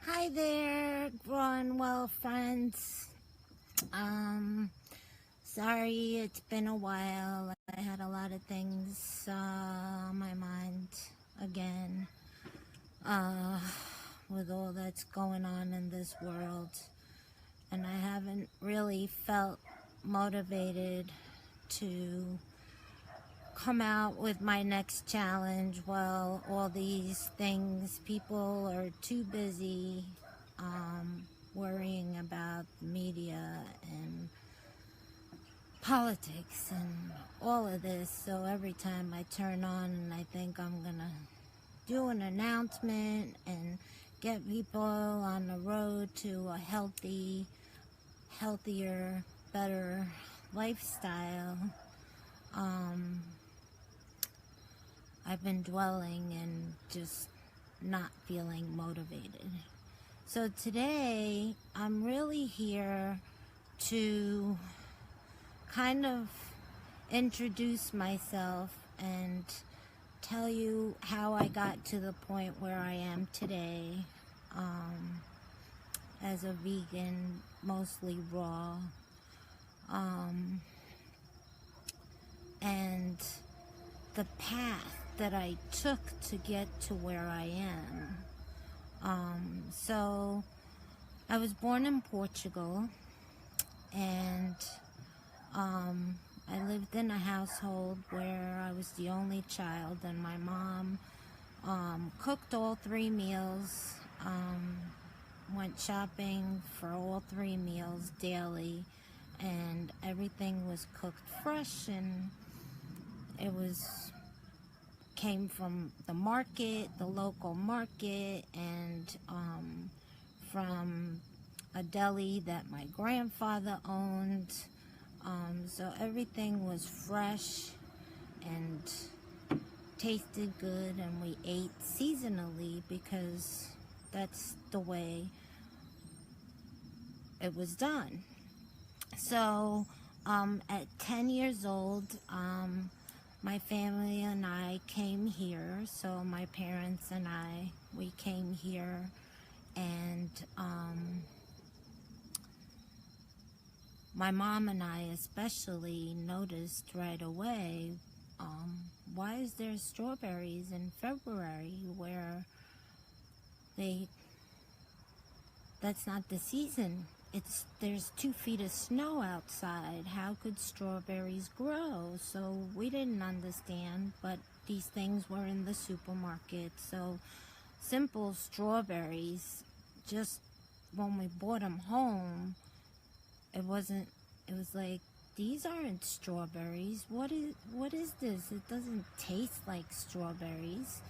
Hi there, rawandwell friends. Sorry it's been a while. I had a lot of things on my mind again, with all that's going on in this world, and I haven't really felt motivated to come out with my next challenge. Well, all these things, people are too busy worrying about media and politics and all of this. So every time I turn on and I think I'm gonna do an announcement and get people on the road to a healthier, better lifestyle, I've been dwelling and just not feeling motivated. So today, I'm really here to kind of introduce myself and tell you how I got to the point where I am today, as a vegan, mostly raw, and the path that I took to get to where I am. So I was born in Portugal, and I lived in a household where I was the only child, and my mom cooked all 3 meals, went shopping for all 3 meals daily, and everything was cooked fresh, and it came from the market, the local market, and from a deli that my grandfather owned. So everything was fresh and tasted good, and we ate seasonally because that's the way it was done. So at 10 years old, my family and I came here. So my parents and we came here, and my mom and I especially noticed right away, why is there strawberries in February where that's not the season? There's 2 feet of snow outside. How could strawberries grow? So we didn't understand, but these things were in the supermarket. So simple strawberries, just when we brought them home, it was like, these aren't strawberries. What is this? It doesn't taste like strawberries.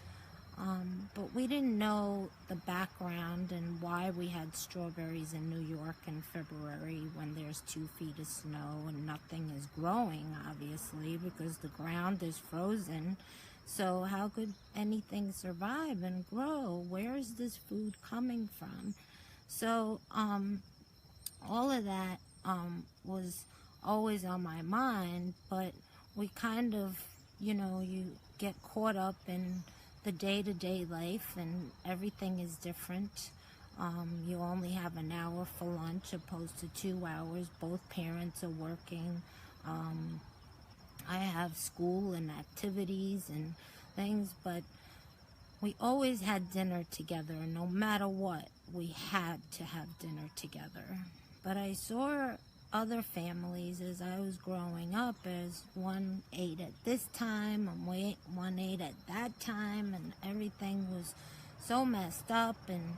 But we didn't know the background and why we had strawberries in New York in February when there's 2 feet of snow and nothing is growing, obviously, because the ground is frozen. So how could anything survive and grow? Where is this food coming from? So all of that was always on my mind, but we kind of, you get caught up in the day-to-day life, and everything is different. You only have an hour for lunch opposed to 2 hours. Both parents are working. I have school and activities and things, but we always had dinner together. No matter what, we had to have dinner together. But I saw other families as I was growing up, as one ate at this time and one ate at that time, and everything was so messed up, and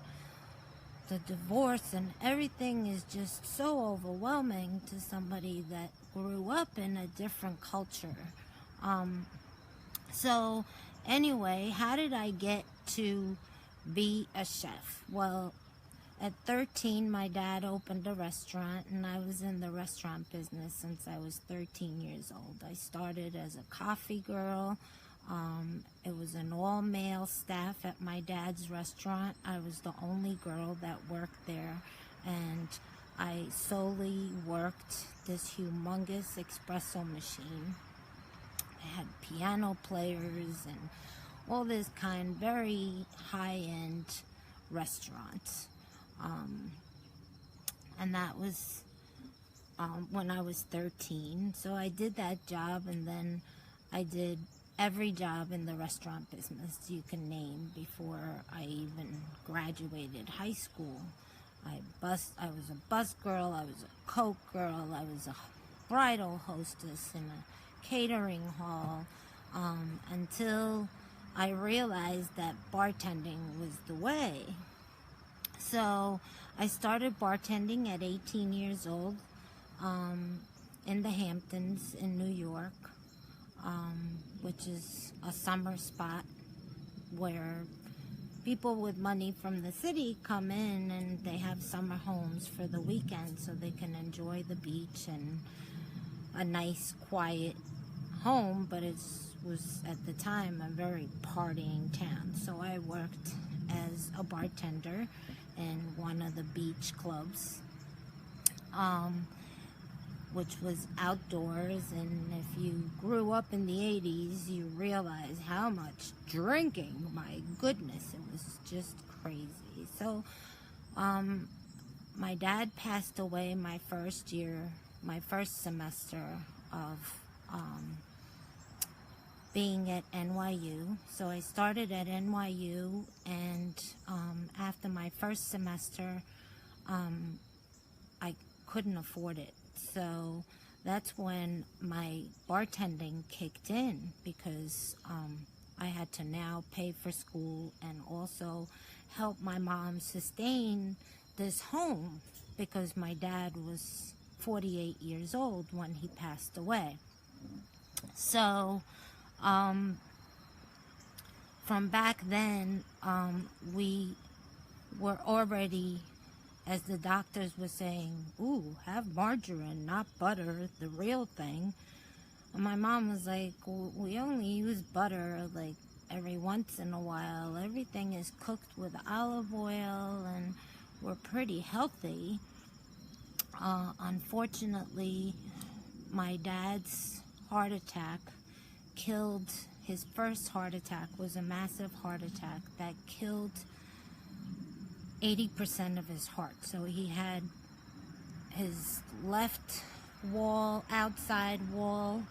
the divorce and everything is just so overwhelming to somebody that grew up in a different culture. So anyway, how did I get to be a chef? Well, at 13, my dad opened a restaurant, and I was in the restaurant business since I was 13 years old. I started as a coffee girl. It was an all-male staff at my dad's restaurant. I was the only girl that worked there, and I solely worked this humongous espresso machine. I had piano players and all this very high-end restaurants. And that was when I was 13. So I did that job, and then I did every job in the restaurant business you can name before I even graduated high school. I was a bus girl, I was a coke girl, I was a bridal hostess in a catering hall, until I realized that bartending was the way. So I started bartending at 18 years old, in the Hamptons in New York, which is a summer spot where people with money from the city come in and they have summer homes for the weekend so they can enjoy the beach and a nice quiet home, but it was at the time a very partying town. So I worked as a bartender in one of the beach clubs, which was outdoors, and if you grew up in the 80s, you realize how much drinking, my goodness, it was just crazy. So, my dad passed away my first semester of being at NYU. So I started at NYU, and after my first semester, I couldn't afford it. So that's when my bartending kicked in, because I had to now pay for school and also help my mom sustain this home, because my dad was 48 years old when he passed away. So from back then, we were already, as the doctors were saying, ooh, have margarine, not butter, the real thing. And my mom was like, we only use butter like every once in a while. Everything is cooked with olive oil, and we're pretty healthy. Unfortunately, my dad's heart attack killed, his first heart attack was a massive heart attack that killed 80% of his heart. So he had his left wall, outside wall,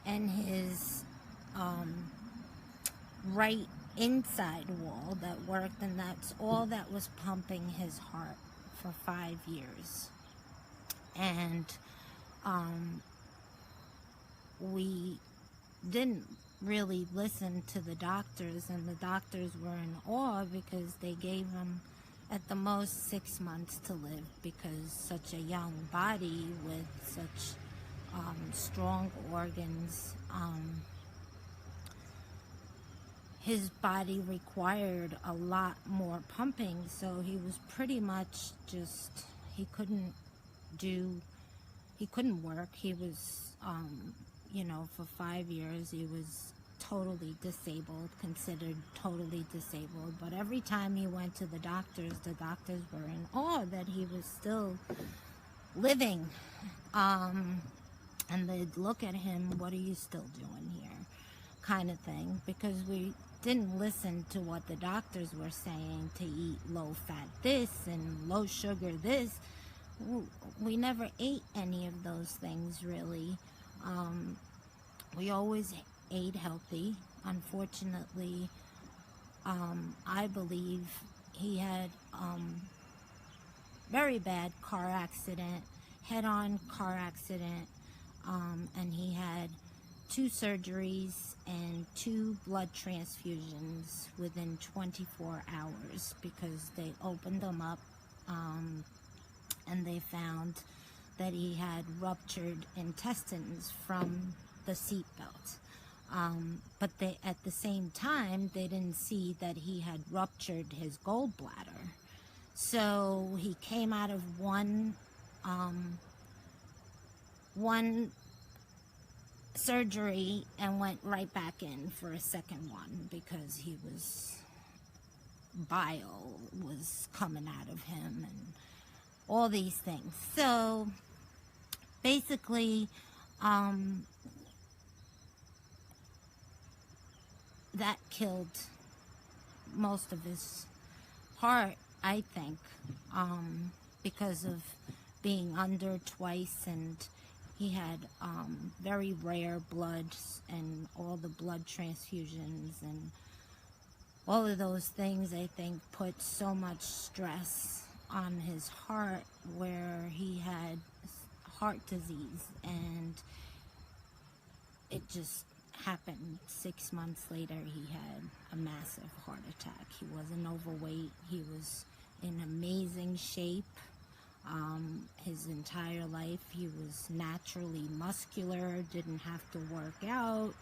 and his right inside wall that worked, and that's all that was pumping his heart for 5 years. And we didn't really listen to the doctors, and the doctors were in awe because they gave him at the most 6 months to live, because such a young body with such strong organs, his body required a lot more pumping. So he was pretty much just, he couldn't work. He was, for 5 years he was totally disabled, considered totally disabled. But every time he went to the doctors were in awe that he was still living. And they'd look at him, what are you still doing here? Kind of thing. Because we didn't listen to what the doctors were saying, to eat low fat this and low sugar this. We never ate any of those things, really. We always ate healthy. Unfortunately, I believe he had very bad car accident, head-on car accident, and he had 2 surgeries and 2 blood transfusions within 24 hours, because they opened him up, and they found that he had ruptured intestines from the seatbelt. But at the same time, they didn't see that he had ruptured his gallbladder. So he came out of one surgery and went right back in for a second one, because he was, bile was coming out of him and all these things. So basically, that killed most of his heart, I think, because of being under twice, and he had very rare blood, and all the blood transfusions and all of those things, I think, put so much stress on his heart, where he had heart disease, and it just happened 6 months later. He had a massive heart attack. He wasn't overweight. He was in amazing shape. His entire life he was naturally muscular, didn't have to work out,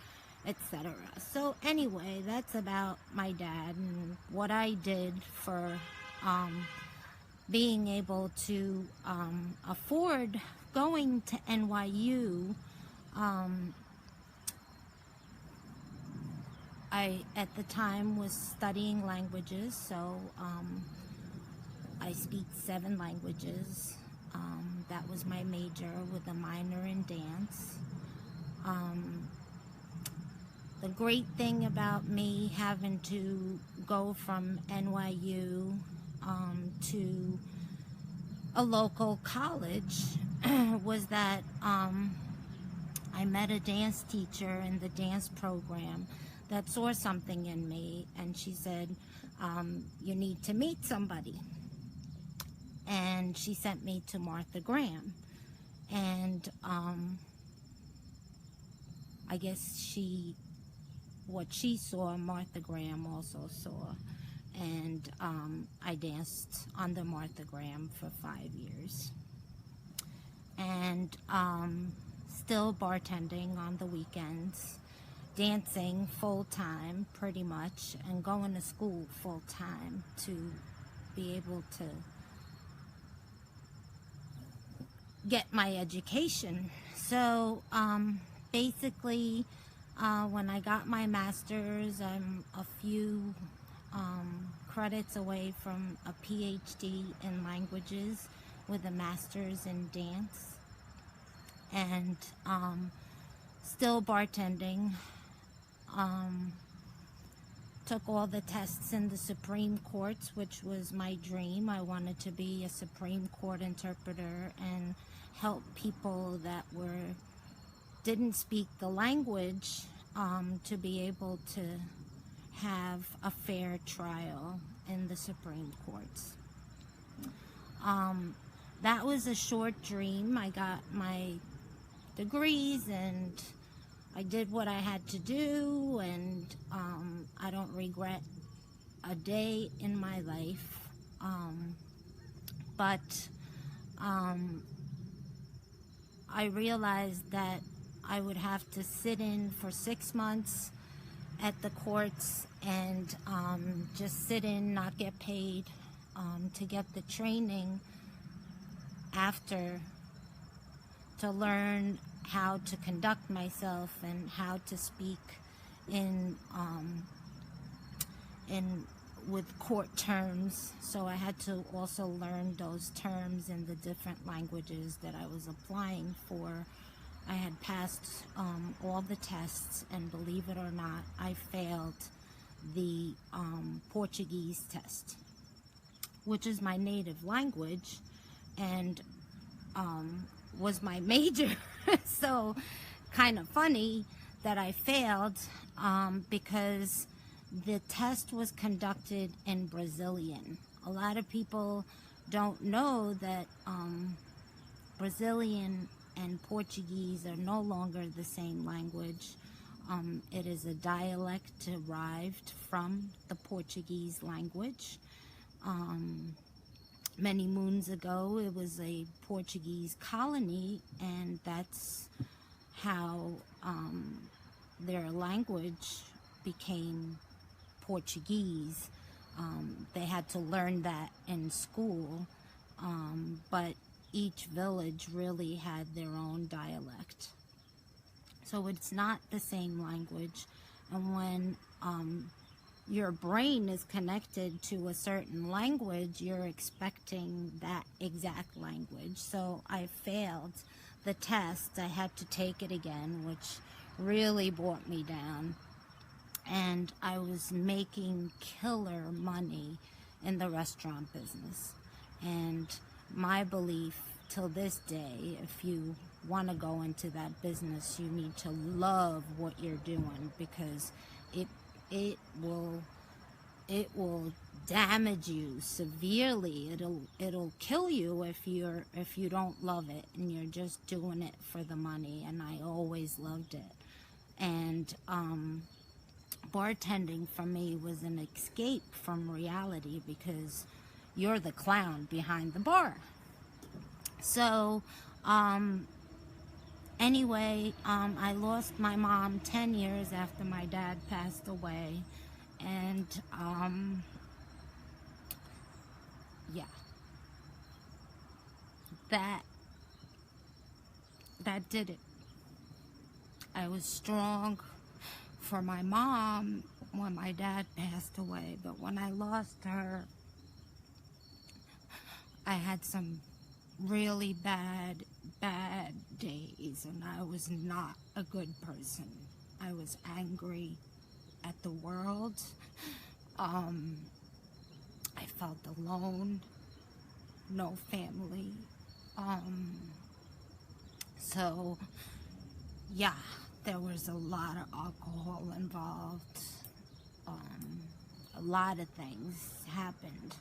etc. So anyway, that's about my dad and what I did for being able to afford going to NYU. I, at the time, was studying languages, so I speak 7 languages. That was my major, with a minor in dance. The great thing about me having to go from NYU to a local college was that I met a dance teacher in the dance program that saw something in me, and she said, you need to meet somebody. And she sent me to Martha Graham, and I guess what she saw, Martha Graham also saw, and I danced under Martha Graham for 5 years, and still bartending on the weekends, dancing full-time pretty much, and going to school full-time to be able to get my education. So basically, when I got my master's, I'm a few credits away from a PhD in languages with a master's in dance, and still bartending. Took all the tests in the Supreme Courts, which was my dream. I wanted to be a Supreme Court interpreter and help people that didn't speak the language to be able to have a fair trial in the Supreme Courts. That was a short dream. I got my degrees and I did what I had to do, and I don't regret a day in my life. But I realized that I would have to sit in for 6 months at the courts and just sit in, not get paid, to get the training after, to learn how to conduct myself and how to speak with court terms. So I had to also learn those terms in the different languages that I was applying for. I had passed all the tests, and believe it or not, I failed the Portuguese test, which is my native language and was my major. So kind of funny that I failed because the test was conducted in Brazilian. A lot of people don't know that Brazilian and Portuguese are no longer the same language. It is a dialect derived from the Portuguese language. Many moons ago, it was a Portuguese colony, and that's how their language became Portuguese. They had to learn that in school, but each village really had their own dialect. So it's not the same language, and when your brain is connected to a certain language, you're expecting that exact language. So I failed the test. I had to take it again, which really brought me down. And I was making killer money in the restaurant business. And my belief till this day, if you want to go into that business, you need to love what you're doing, because it will damage you severely. It'll kill you if you don't love it and you're just doing it for the money. And I always loved it. And bartending for me was an escape from reality, because you're the clown behind the bar. So anyway, I lost my mom 10 years after my dad passed away. And yeah, that did it. I was strong for my mom when my dad passed away, but when I lost her, I had some really bad days, and I was not a good person. I was angry at the world. I felt alone, no family. So yeah, there was a lot of alcohol involved. A lot of things happened.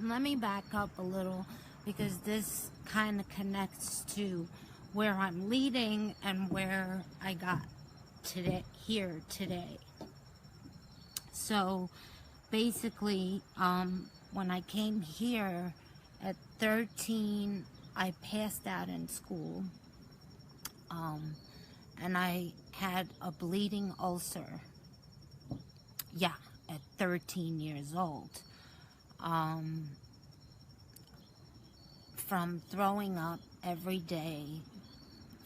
Let me back up a little, because this kind of connects to where I'm leading and where I got here today. So basically, when I came here at 13, I passed out in school, and I had a bleeding ulcer. Yeah, at 13 years old. From throwing up every day,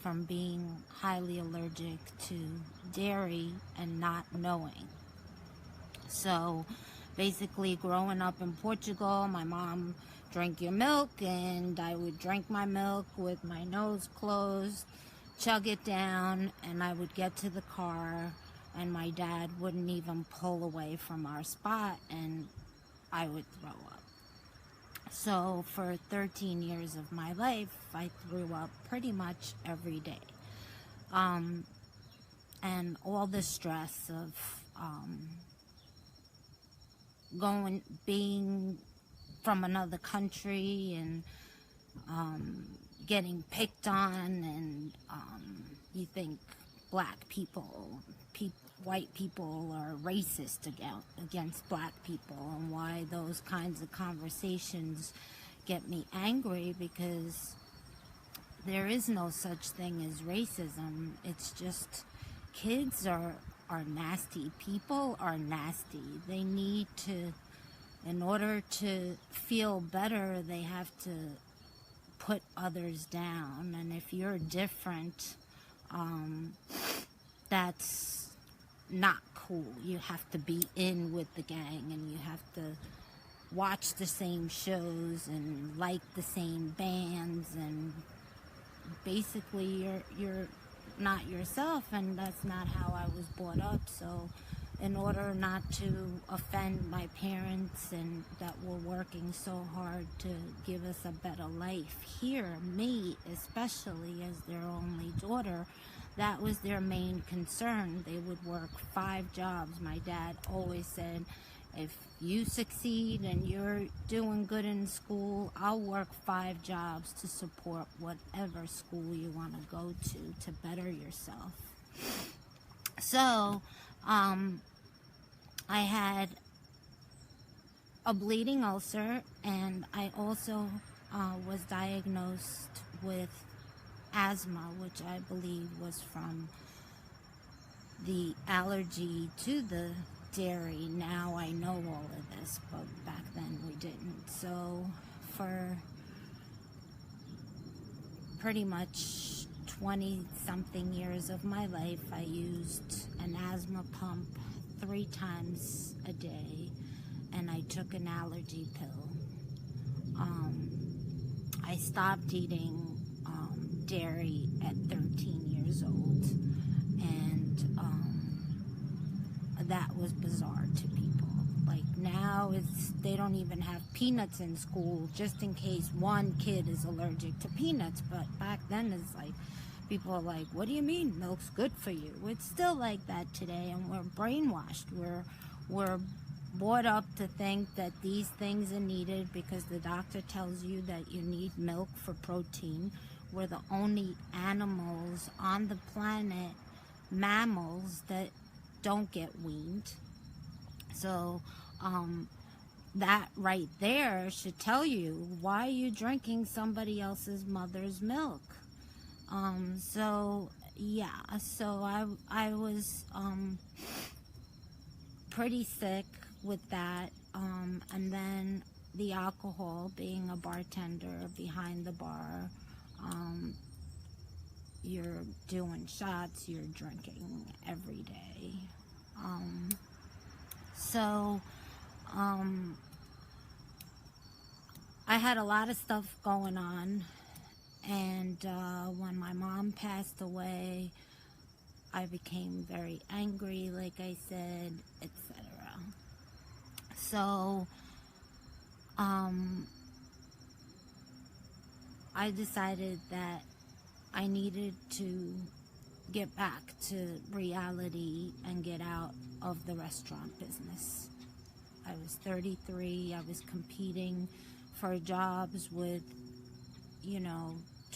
from being highly allergic to dairy and not knowing. So basically, growing up in Portugal, my mom drank your milk, and I would drink my milk with my nose closed, chug it down, and I would get to the car, and my dad wouldn't even pull away from our spot, and I would throw up. So for 13 years of my life, I threw up pretty much every day. And all the stress of being from another country, and getting picked on, and you think black people, white people are racist against black people, and why those kinds of conversations get me angry, because there is no such thing as racism. It's just kids are nasty. People are nasty. They need to, in order to feel better, they have to put others down. And if you're different, that's not cool. You have to be in with the gang, and you have to watch the same shows and like the same bands, and basically you're not yourself, and that's not how I was brought up. So in order not to offend my parents, and that were working so hard to give us a better life here, me especially as their only daughter, that was their main concern. They would work 5 jobs. My dad always said, if you succeed and you're doing good in school, I'll work 5 jobs to support whatever school you want to go to better yourself. So, I had a bleeding ulcer, and I also was diagnosed with asthma, which I believe was from the allergy to the dairy. Now I know all of this, but back then we didn't. So for pretty much 20-something years of my life, I used an asthma pump 3 times a day, and I took an allergy pill. I stopped eating dairy at 13 years old, and that was bizarre to people. Like, Now they don't even have peanuts in school, just in case one kid is allergic to peanuts. But back then, it's like, people are like, what do you mean milk's good for you? It's still like that today, and we're brainwashed. We're brought up to think that these things are needed because the doctor tells you that you need milk for protein. We're the only animals on the planet, mammals, that don't get weaned. So that right there should tell you, why are you drinking somebody else's mother's milk? So I was pretty sick with that, and then the alcohol, being a bartender behind the bar, you're doing shots, you're drinking every day. I had a lot of stuff going on, and when my mom passed away, I became very angry, like I said, etc. So I decided that I needed to get back to reality and get out of the restaurant business. I was 33. I was competing for jobs with,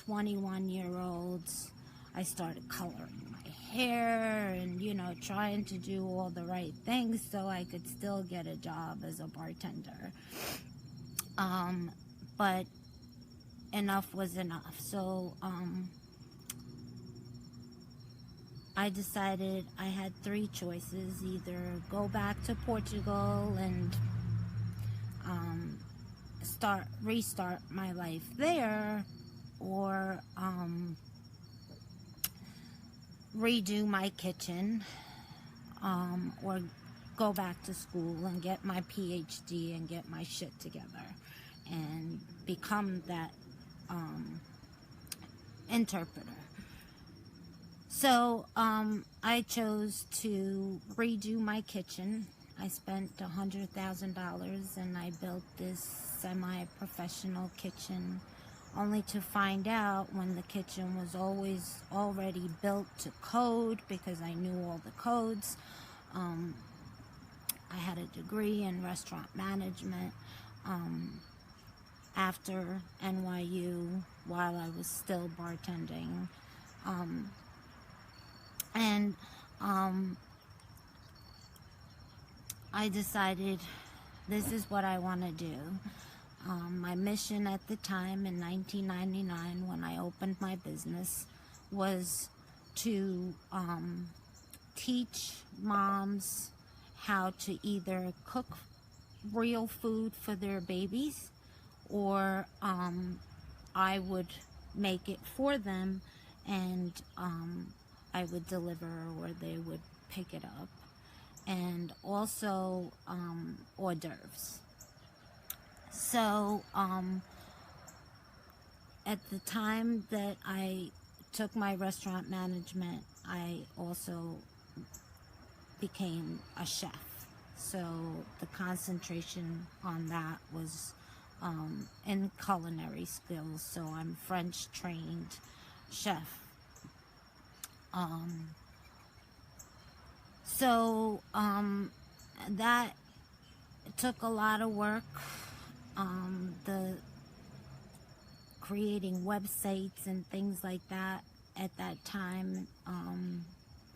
21-year-olds. I started coloring my hair and, trying to do all the right things so I could still get a job as a bartender. But enough was enough. So I decided I had three choices: either go back to Portugal and restart my life there, or redo my kitchen, or go back to school and get my PhD and get my shit together and become that interpreter. So I chose to redo my kitchen. I spent $100,000 and I built this semi-professional kitchen, only to find out when the kitchen was already built to code, because I knew all the codes. I had a degree in restaurant management after NYU while I was still bartending. I decided this is what I want to do. My mission at the time in 1999, when I opened my business, was to teach moms how to either cook real food for their babies, or I would make it for them and I would deliver, or they would pick it up. And also hors d'oeuvres. So at the time that I took my restaurant management, I also became a chef. So the concentration on that was in culinary skills. So I'm French trained chef. So that took a lot of work. The creating websites and things like that. At that time,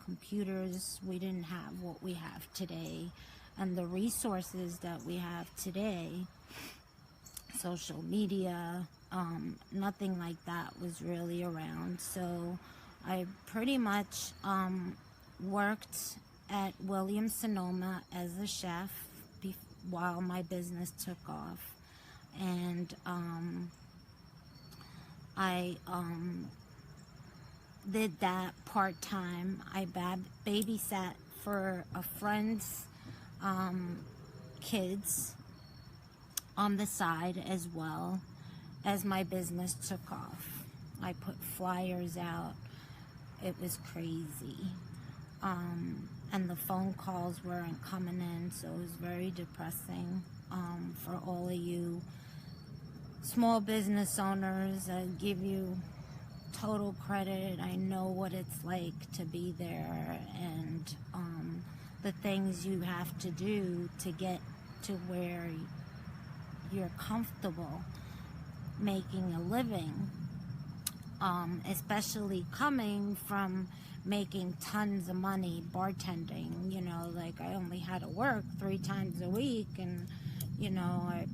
computers, we didn't have what we have today, and the resources that we have today, social media, nothing like that was really around. So I pretty much worked at Williams-Sonoma as a chef while my business took off, and I did that part-time. I babysat for a friend's kids on the side as well as my business took off. I put flyers out. It was crazy. and the phone calls weren't coming in, so it was very depressing for all of you small business owners. I give you total credit. I know what it's like to be there, and the things you have to do to get to where you're comfortable making a living, especially coming from making tons of money bartending. You know, like, I only had to work 3 times a week, and you know, I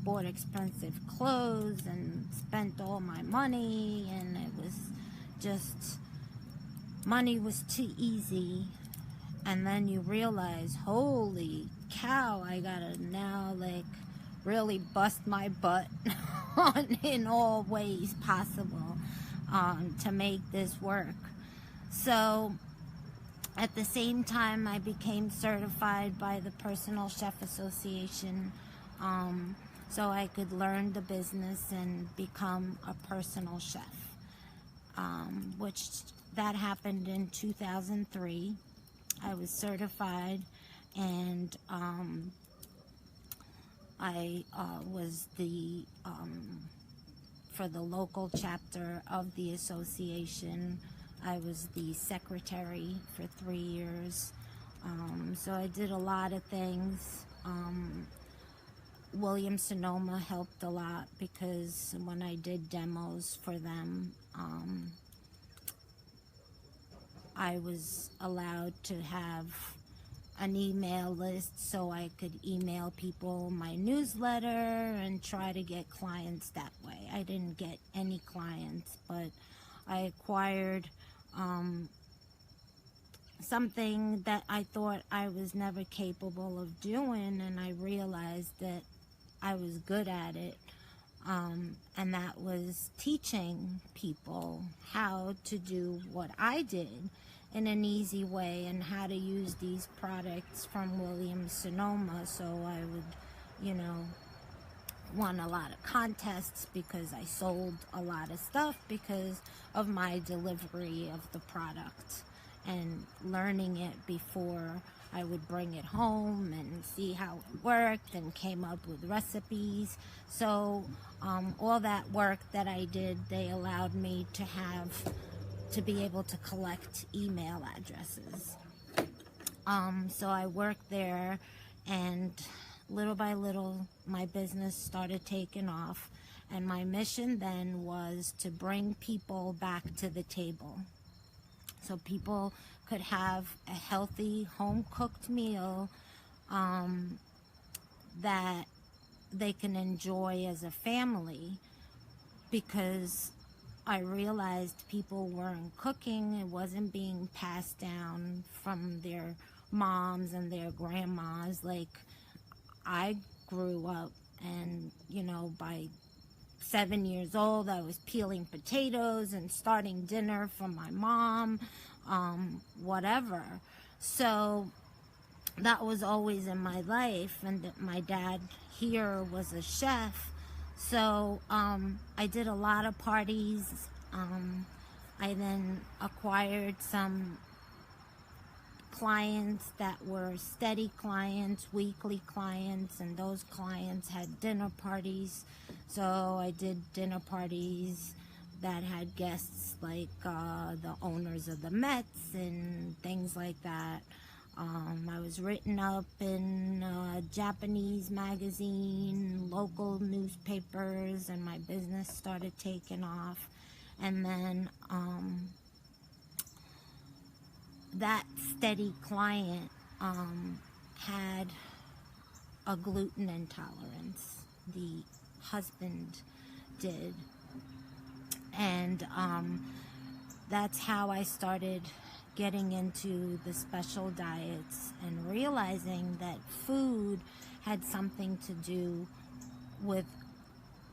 bought expensive clothes and spent all my money, and it was just, money was too easy. And then you realize, holy cow, I gotta now, like, really bust my butt in all ways possible to make this work. So at the same time, I became certified by the Personal Chef Association, so I could learn the business and become a personal chef, which that happened in 2003. I was certified, and I was the for the local chapter of the association. I was the secretary for 3 years. So I did a lot of things. Williams-Sonoma helped a lot, because when I did demos for them, I was allowed to have an email list, so I could email people my newsletter and try to get clients that way. I didn't get any clients, but I acquired something that I thought I was never capable of doing, and I realized that I was good at it, and that was teaching people how to do what I did in an easy way, and how to use these products from Williams-Sonoma. So I would, you know, won a lot of contests because I sold a lot of stuff because of my delivery of the product and learning it before I would bring it home and see how it worked, and came up with recipes. So all that work that I did, they allowed me to be able to collect email addresses. So I worked there, and little by little my business started taking off, and my mission then was to bring people back to the table, so people could have a healthy home-cooked meal that they can enjoy as a family, because I realized people weren't cooking. It wasn't being passed down from their moms and their grandmas like I grew up. And, you know, by 7 years old, I was peeling potatoes and starting dinner for my mom, whatever. So that was always in my life, and my dad here was a chef. So I did a lot of parties. I then acquired some clients that were steady clients, weekly clients, and those clients had dinner parties. So I did dinner parties that had guests like the owners of the Mets and things like that. I was written up in a Japanese magazine, local newspapers, and my business started taking off. And then that steady client had a gluten intolerance. The husband did. And that's how I started getting into the special diets and realizing that food had something to do with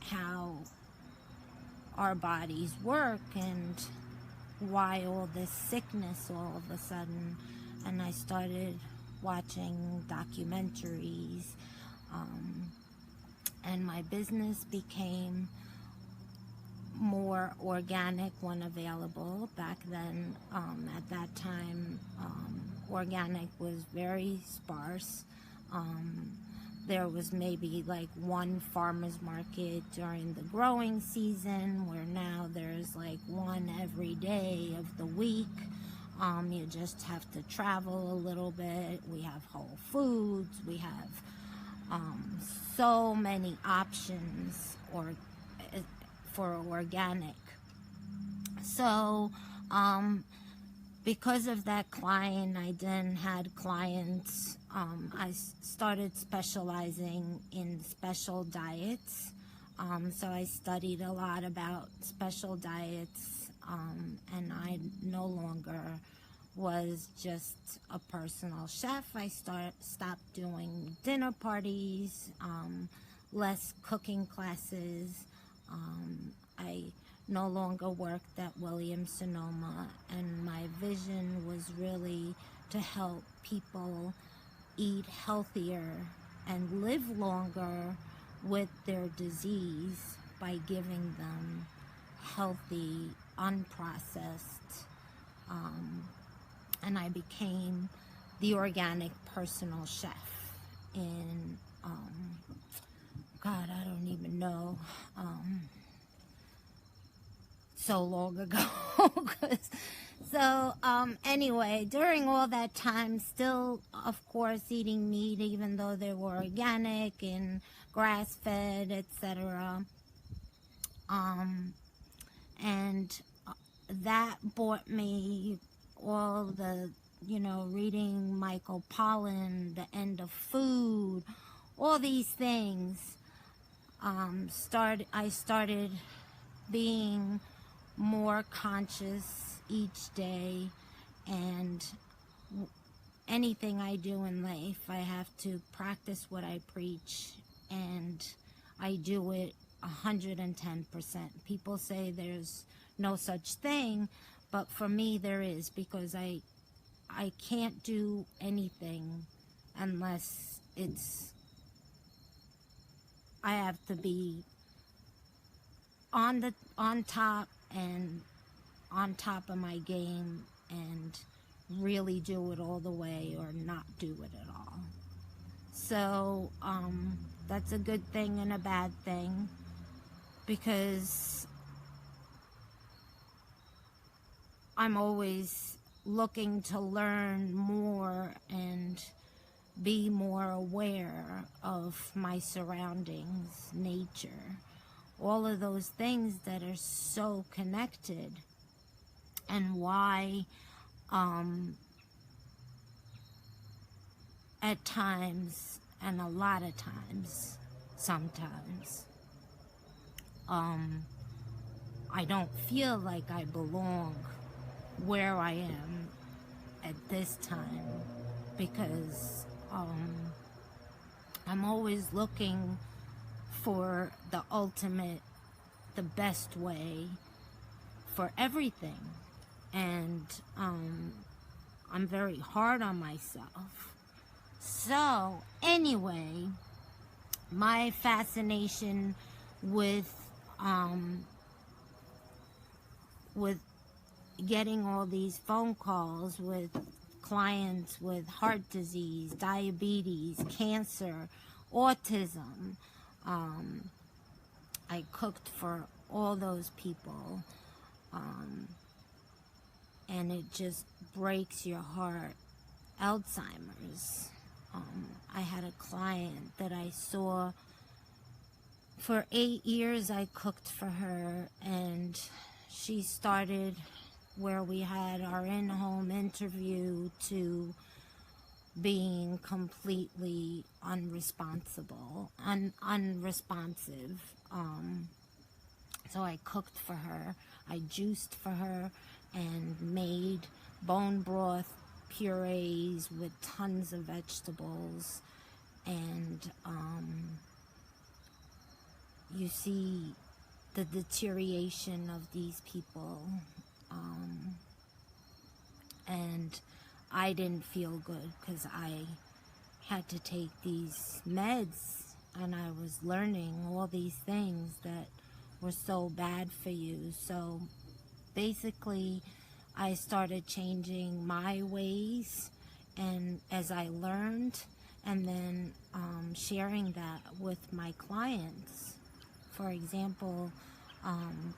how our bodies work and why all this sickness all of a sudden. And I started watching documentaries, and my business became more organic when available. Back then, at that time, organic was very sparse. There was maybe like one farmer's market during the growing season, where now there's like one every day of the week. You just have to travel a little bit. We have Whole Foods. We have so many options for organic. So because of that client, I then had clients. I started specializing in special diets. So I studied a lot about special diets, and I no longer was just a personal chef. I stopped doing dinner parties, less cooking classes. I no longer worked at Williams-Sonoma, and my vision was really to help people eat healthier and live longer with their disease by giving them healthy, unprocessed, and I became the organic personal chef in, God, I don't even know, so long ago. So anyway, during all that time, still, of course, eating meat, even though they were organic and grass-fed, etc. And that brought me all the, reading Michael Pollan, The End of Food, all these things. I started being more conscious each day, and anything I do in life, I have to practice what I preach, and I do it 110%. People say there's no such thing, but for me there is, because I can't do anything unless I have to be on top and on top of my game, and really do it all the way or not do it at all. So that's a good thing and a bad thing, because I'm always looking to learn more and be more aware of my surroundings, nature, all of those things that are so connected, and why at times, and a lot of times, sometimes, I don't feel like I belong where I am at this time, because I'm always looking for the ultimate, the best way for everything, and I'm very hard on myself. So anyway, my fascination with getting all these phone calls with clients with heart disease, diabetes, cancer, autism. I cooked for all those people, and it just breaks your heart. Alzheimer's. I had a client that I saw for 8 years. I cooked for her, and she started where we had our in-home interview to being completely unresponsive. So I cooked for her, I juiced for her, and made bone broth purees with tons of vegetables, and you see the deterioration of these people, and I didn't feel good because I had to take these meds, and I was learning all these things that were so bad for you. So basically I started changing my ways and as I learned, and then sharing that with my clients. For example,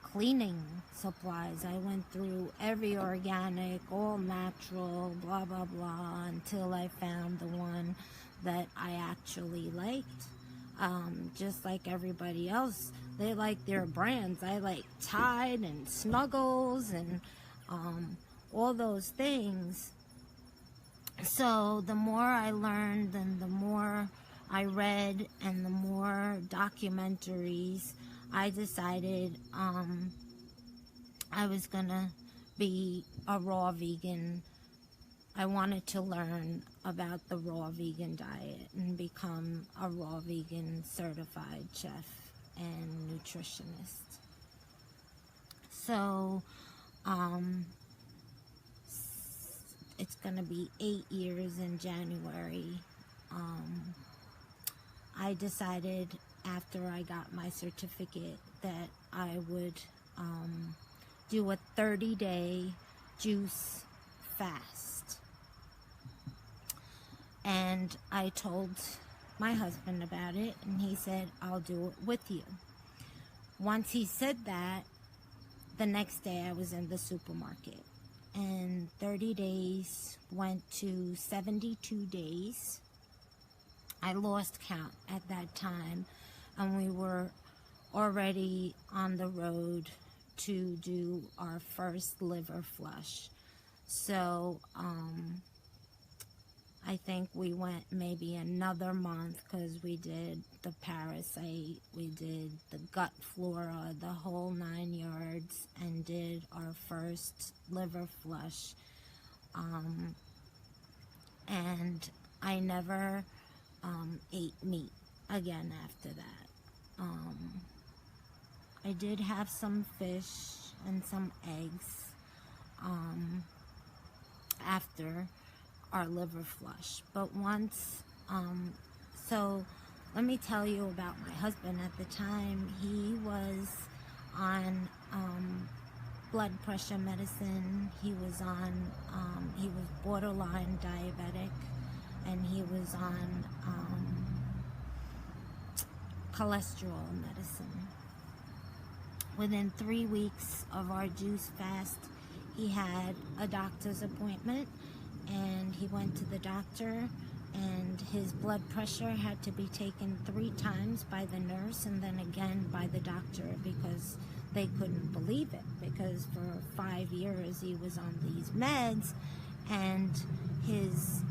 cleaning supplies. I went through every organic, all natural, blah, blah, blah, until I found the one that I actually liked. Just like everybody else, they like their brands. I like Tide and Snuggles and all those things. So the more I learned and the more I read and the more documentaries, I decided I was gonna be a raw vegan. I wanted to learn about the raw vegan diet and become a raw vegan certified chef and nutritionist. So it's gonna be 8 years in January. I decided after I got my certificate that I would do a 30-day juice fast. And I told my husband about it, and he said, I'll do it with you. Once he said that, the next day I was in the supermarket, and 30 days went to 72 days. I lost count at that time, and we were already on the road to do our first liver flush. So I think we went maybe another month, because we did the parasite, we did the gut flora, the whole 9 yards, and did our first liver flush. And I never ate meat again after that. I did have some fish and some eggs after our liver flush. But once, so let me tell you about my husband. At the time, he was on blood pressure medicine. He was borderline diabetic, and he was on cholesterol medicine. Within 3 weeks of our juice fast, he had a doctor's appointment, and he went to the doctor, and his blood pressure had to be taken 3 times by the nurse and then again by the doctor, because they couldn't believe it, because for 5 years he was on these meds and his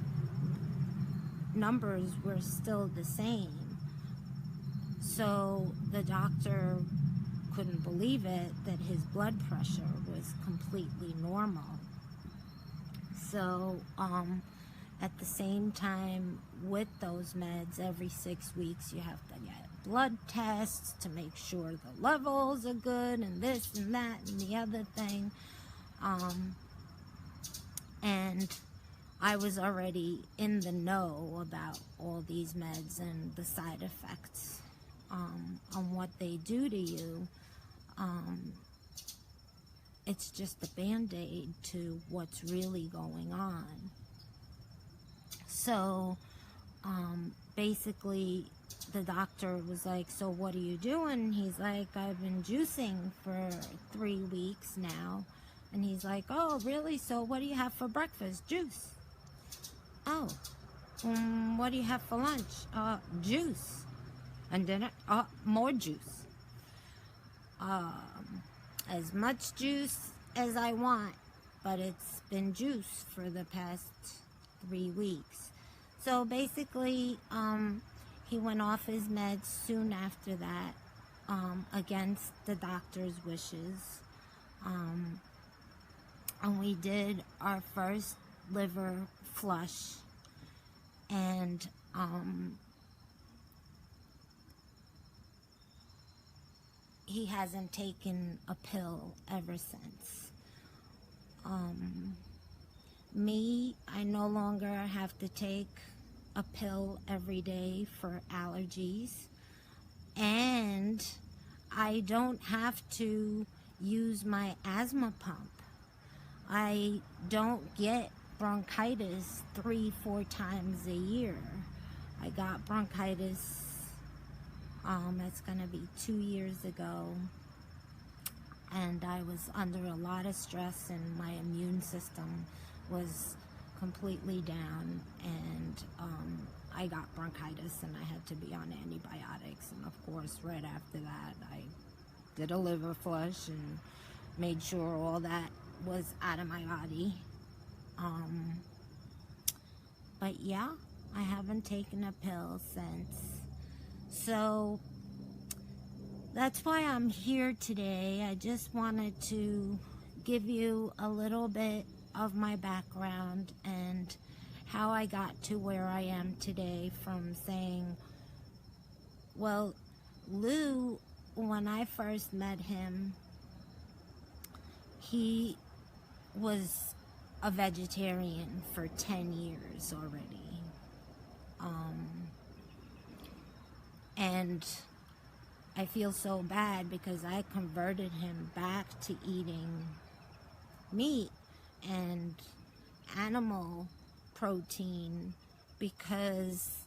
numbers were still the same. So the doctor couldn't believe it, that his blood pressure was completely normal. So at the same time, with those meds, every 6 weeks you have to get blood tests to make sure the levels are good, and this and that and the other thing. And I was already in the know about all these meds and the side effects on what they do to you. It's just a band-aid to what's really going on. So basically the doctor was like, so what are you doing? He's like, I've been juicing for 3 weeks now. And he's like, oh, really? So what do you have for breakfast? Juice. Oh, what do you have for lunch? Juice. And dinner? More juice. As much juice as I want, but it's been juice for the past 3 weeks. So basically, he went off his meds soon after that, against the doctor's wishes. And we did our first liver flush, and he hasn't taken a pill ever since. Me, I no longer have to take a pill every day for allergies, and I don't have to use my asthma pump. I don't get bronchitis 3-4 times a year. I got bronchitis, it's going to be 2 years ago, and I was under a lot of stress, and my immune system was completely down, and I got bronchitis, and I had to be on antibiotics. And of course, right after that, I did a liver flush and made sure all that was out of my body. But yeah, I haven't taken a pill since. So that's why I'm here today. I just wanted to give you a little bit of my background and how I got to where I am today, from saying, well, Lou, when I first met him, he was a vegetarian for 10 years already. And I feel so bad because I converted him back to eating meat and animal protein because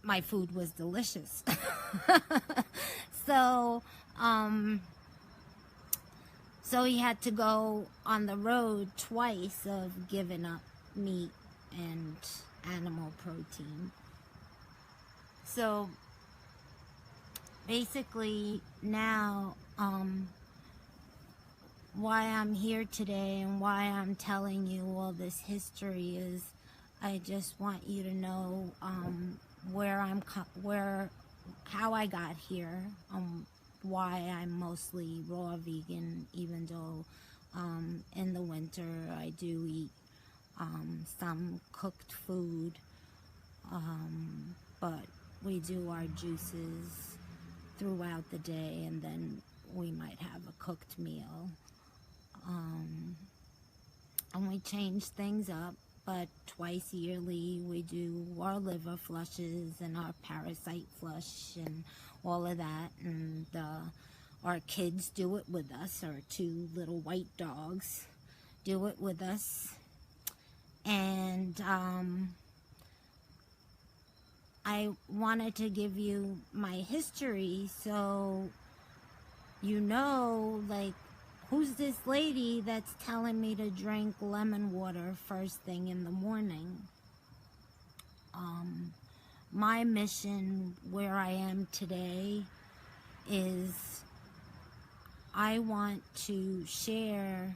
my food was delicious. So he had to go on the road twice of giving up meat and animal protein. So basically now, why I'm here today and why I'm telling you all this history is I just want you to know how I got here, why I'm mostly raw vegan, even though in the winter I do eat some cooked food, but we do our juices throughout the day, and then we might have a cooked meal. And we change things up, but twice yearly we do our liver flushes and our parasite flush and all of that, and our kids do it with us. Our 2 little white dogs do it with us. And I wanted to give you my history so you know, like, who's this lady that's telling me to drink lemon water first thing in the morning? My mission where I am today is I want to share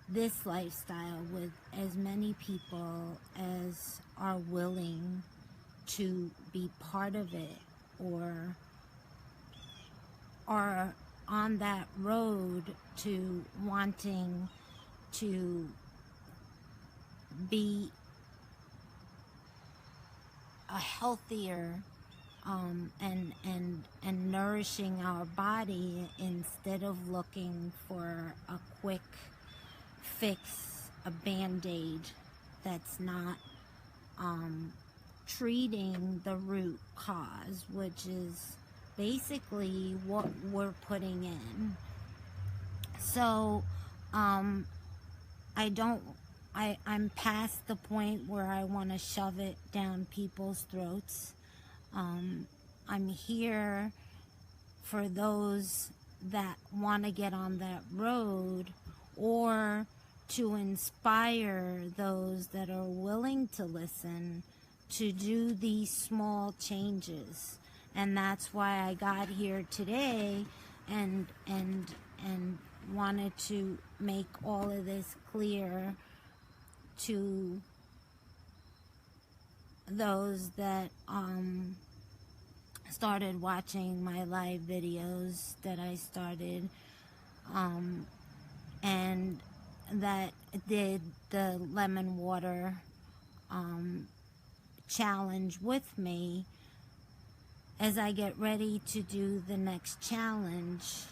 this lifestyle with as many people as are willing to be part of it, or are on that road to wanting to be a healthier and nourishing our body, instead of looking for a quick fix, a band-aid that's not treating the root cause, which is basically what we're putting in. So I'm past the point where I want to shove it down people's throats. I'm here for those that want to get on that road, or to inspire those that are willing to listen to do these small changes. And that's why I got here today and wanted to make all of this clear to those that started watching my live videos that I started, and that did the lemon water challenge with me. As I get ready to do the next challenge,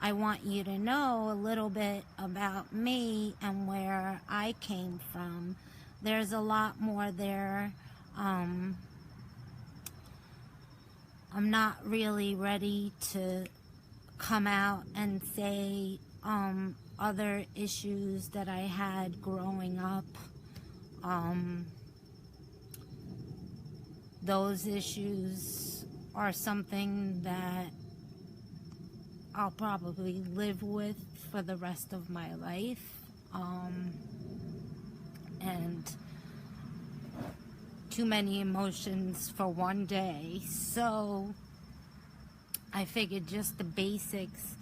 I want you to know a little bit about me and where I came from. There's a lot more there. I'm not really ready to come out and say other issues that I had growing up. Those issues are something that I'll probably live with for the rest of my life. And too many emotions for one day. So I figured just the basics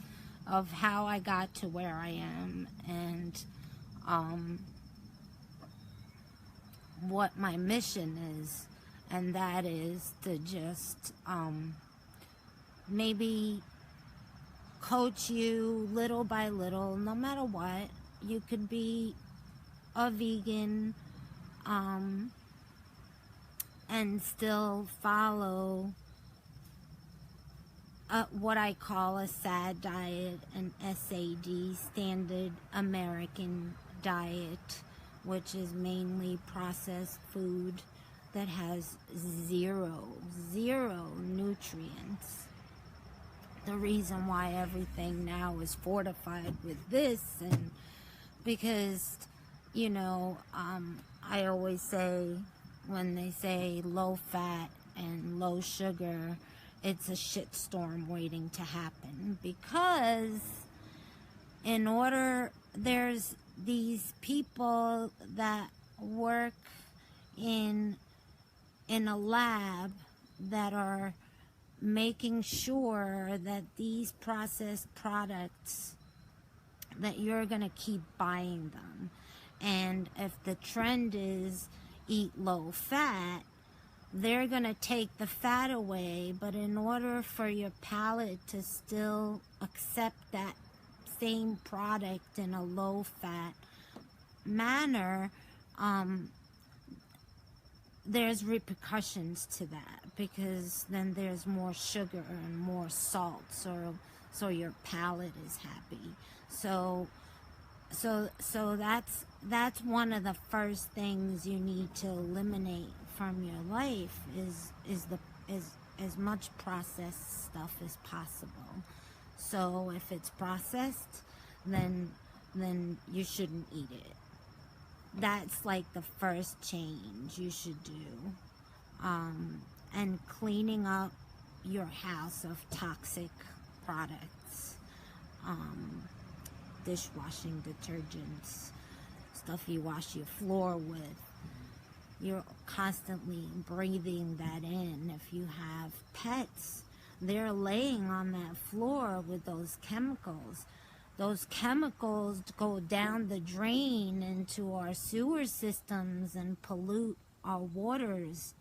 of how I got to where I am, and what my mission is, and that is to just maybe coach you little by little, no matter what. You could be a vegan and still follow what I call a SAD diet, an SAD, Standard American Diet, which is mainly processed food that has zero nutrients. The reason why everything now is fortified with this, and because, you know, I always say, when they say low fat and low sugar, it's a shitstorm waiting to happen, because there's these people that work in a lab that are making sure that these processed products, that you're going to keep buying them. And if the trend is eat low fat, they're going to take the fat away, but in order for your palate to still accept that same product in a low fat manner, there's repercussions to that, because then there's more sugar and more salt, so your palate is happy. So that's one of the first things you need to eliminate from your life, is as much processed stuff as possible. So if it's processed, then you shouldn't eat it. That's like the first change you should do. And cleaning up your house of toxic products, dishwashing detergents, stuff you wash your floor with. You're constantly breathing that in. If you have pets, they're laying on that floor with those chemicals. Those chemicals go down the drain into our sewer systems and pollute our waters.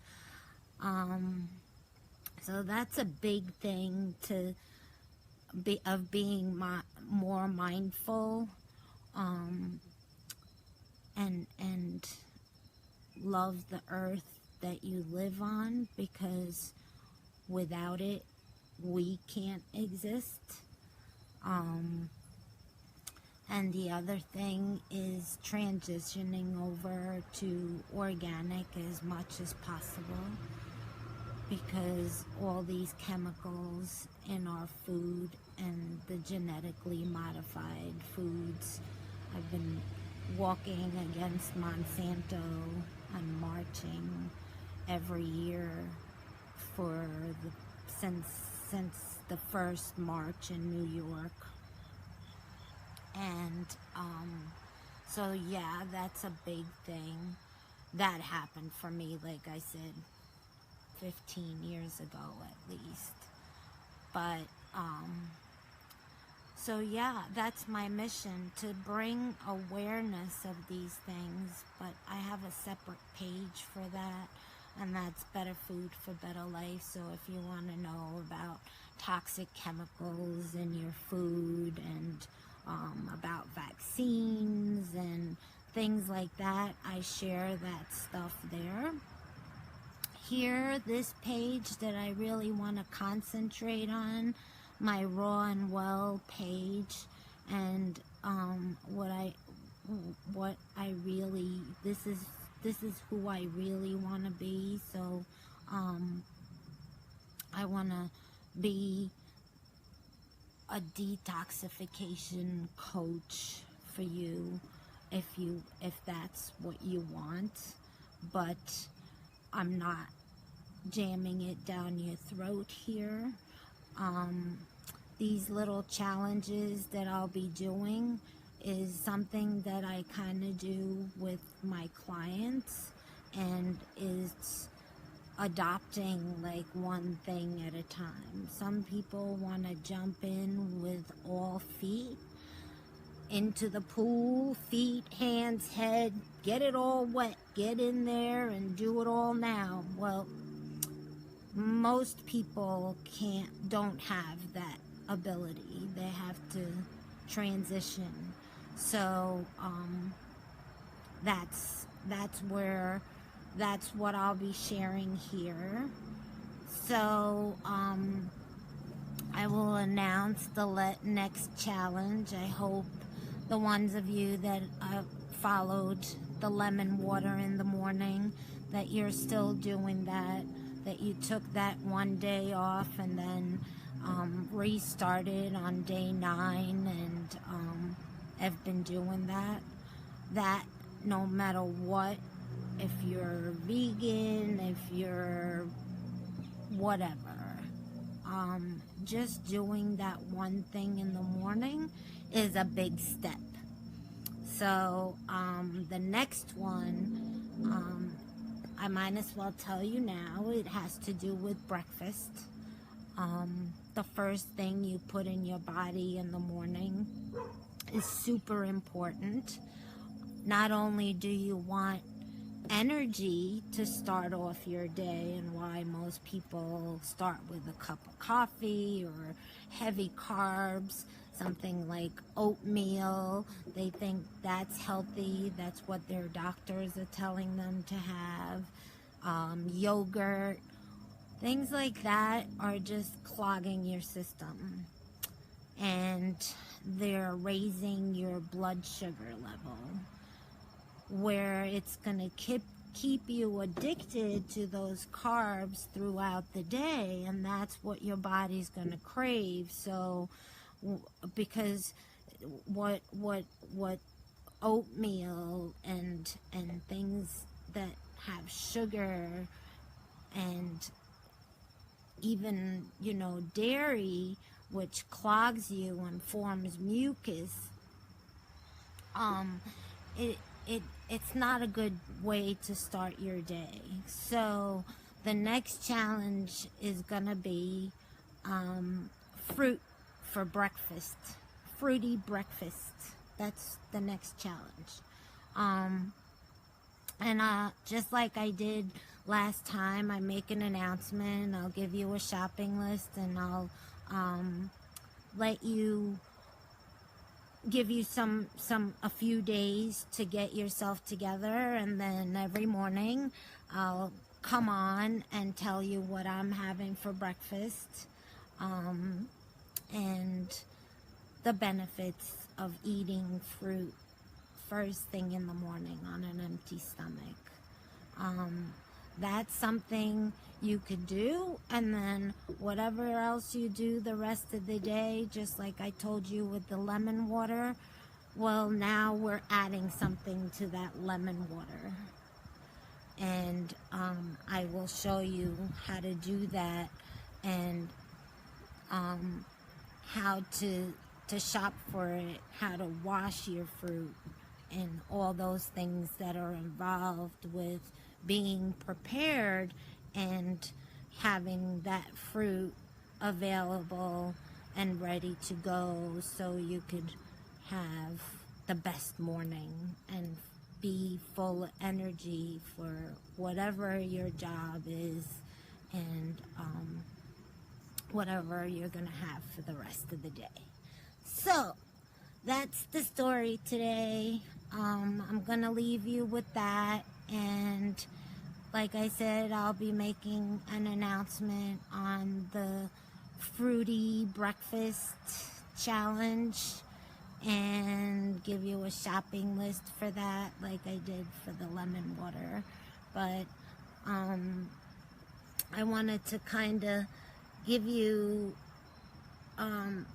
So that's a big thing of being more mindful, and love the earth that you live on, because without it, we can't exist. And the other thing is transitioning over to organic as much as possible, because all these chemicals in our food and the genetically modified foods, I've been walking against Monsanto and marching every year since the first march in New York. And so yeah, that's a big thing that happened for me, like I said, 15 years ago at least. But so yeah, that's my mission, to bring awareness of these things. But I have a separate page for that, and that's Better Food for Better Life. So if you want to know about toxic chemicals in your food, and about vaccines and things like that, I share that stuff there. Here, this page that I really want to concentrate on, my rawandwell page, and this is who I really want to be. So I want to be a detoxification coach for you if that's what you want, but I'm not jamming it down your throat here. These little challenges that I'll be doing is something that I kind of do with my clients, and it's adopting like one thing at a time. Some people want to jump in with all feet into the pool, feet, hands, head, get it all wet, get in there and do it all now. Well, most people don't have that ability. They have to transition. So that's what I'll be sharing here. So I will announce the next challenge. I hope the ones of you that followed the lemon water in the morning, that you're still doing that you took that one day off and then restarted on day 9 and have been doing that no matter what, if you're vegan, if you're whatever, just doing that one thing in the morning is a big step. So the next one, I might as well tell you now, it has to do with breakfast. The first thing you put in your body in the morning is super important. Not only do you want energy to start off your day, and why most people start with a cup of coffee or heavy carbs, something like oatmeal. They think that's healthy. That's what their doctors are telling them to have. Yogurt, things like that are just clogging your system, and they're raising your blood sugar level, where it's going to keep you addicted to those carbs throughout the day, and that's what your body's going to crave. So because what oatmeal and things that have sugar and even dairy, which clogs you and forms mucus, it's not a good way to start your day. So the next challenge is gonna be fruit for breakfast, fruity breakfast. That's the next challenge. And just like I did last time, I make an announcement. I'll give you a shopping list, and I'll give you a few days to get yourself together, and then every morning I'll come on and tell you what I'm having for breakfast, and the benefits of eating fruit first thing in the morning on an empty stomach. That's something you could do, and then whatever else you do the rest of the day, just like I told you with the lemon water, well, now we're adding something to that lemon water, and I will show you how to do that, and how to shop for it, how to wash your fruit, and all those things that are involved with being prepared and having that fruit available and ready to go, so you could have the best morning and be full of energy for whatever your job is, and whatever you're gonna have for the rest of the day. So that's the story today. I'm gonna leave you with that, and like I said, I'll be making an announcement on the fruity breakfast challenge and give you a shopping list for that, like I did for the lemon water. But I wanted to kind of give you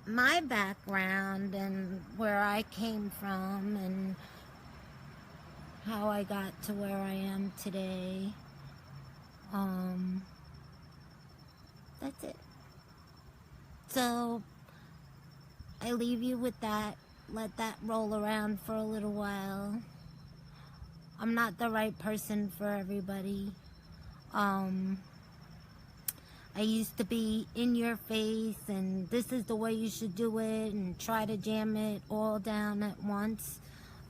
my background and where I came from and how I got to where I am today. That's it. So I leave you with that. Let that roll around for a little while. I'm not the right person for everybody. I used to be in your face and this is the way you should do it and try to jam it all down at once.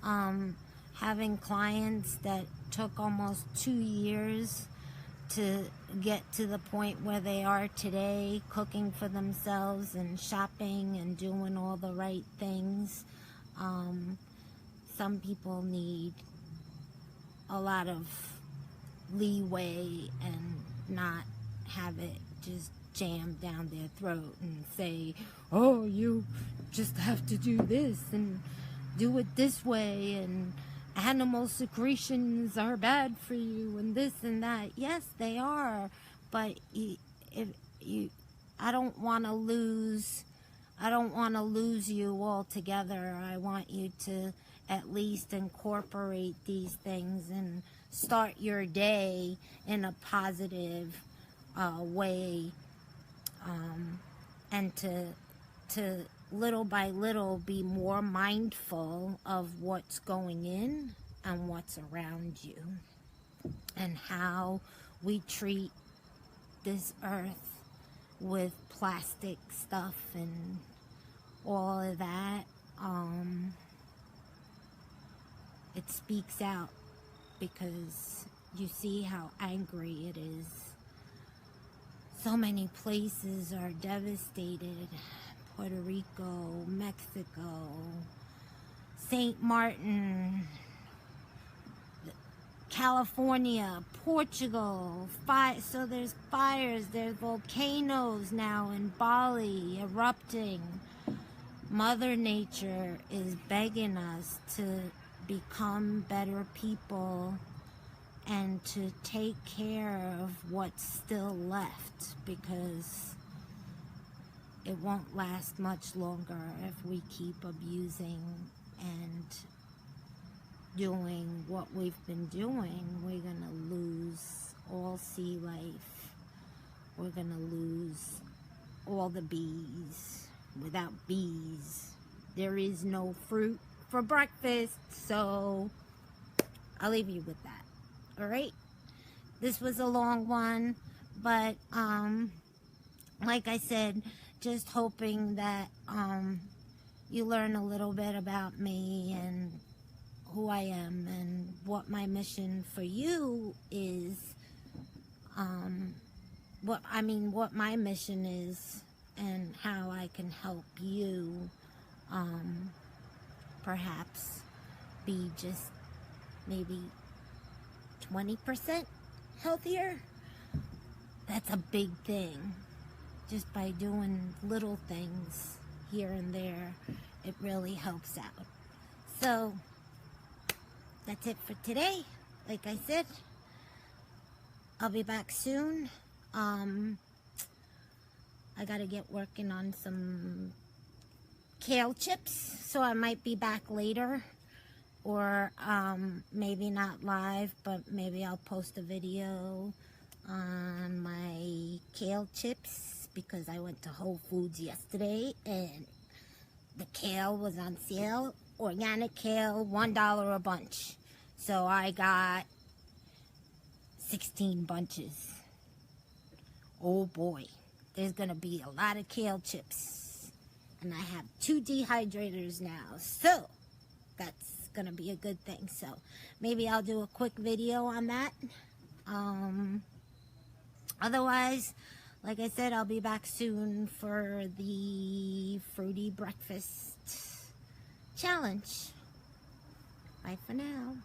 Having clients that took almost 2 years to get to the point where they are today, cooking for themselves and shopping and doing all the right things. Some people need a lot of leeway and not have it just jammed down their throat and say, oh, you just have to do this and do it this way, and animal secretions are bad for you and this and that. Yes, they are, but I don't want to lose you altogether. I want you to at least incorporate these things and start your day in a positive way, and to little by little be more mindful of what's going in and what's around you and how we treat this earth with plastic stuff and all of that. It speaks out because you see how angry it is. So many places are devastated. Puerto Rico, Mexico, St. Martin, California, Portugal. So there's fires, there's volcanoes now in Bali erupting. Mother Nature is begging us to become better people and to take care of what's still left, because it won't last much longer if we keep abusing and doing what we've been doing. We're gonna lose all sea life. We're gonna lose all the bees. Without bees, there is no fruit for breakfast. So I'll leave you with that. All right, this was a long one, but like I said, just hoping that you learn a little bit about me and who I am and what my mission for you is, what my mission is and how I can help you perhaps be just maybe 20% healthier. That's a big thing. Just by doing little things here and there, it really helps out. So that's it for today. Like I said, I'll be back soon. I gotta get working on some kale chips, so I might be back later, or maybe not live, but maybe I'll post a video on my kale chips, because I went to Whole Foods yesterday and the kale was on sale. Organic kale, $1 a bunch. So I got 16 bunches. Oh boy, there's gonna be a lot of kale chips. And I have 2 dehydrators now, so that's gonna be a good thing. So maybe I'll do a quick video on that. Otherwise, like I said, I'll be back soon for the fruity breakfast challenge. Bye for now.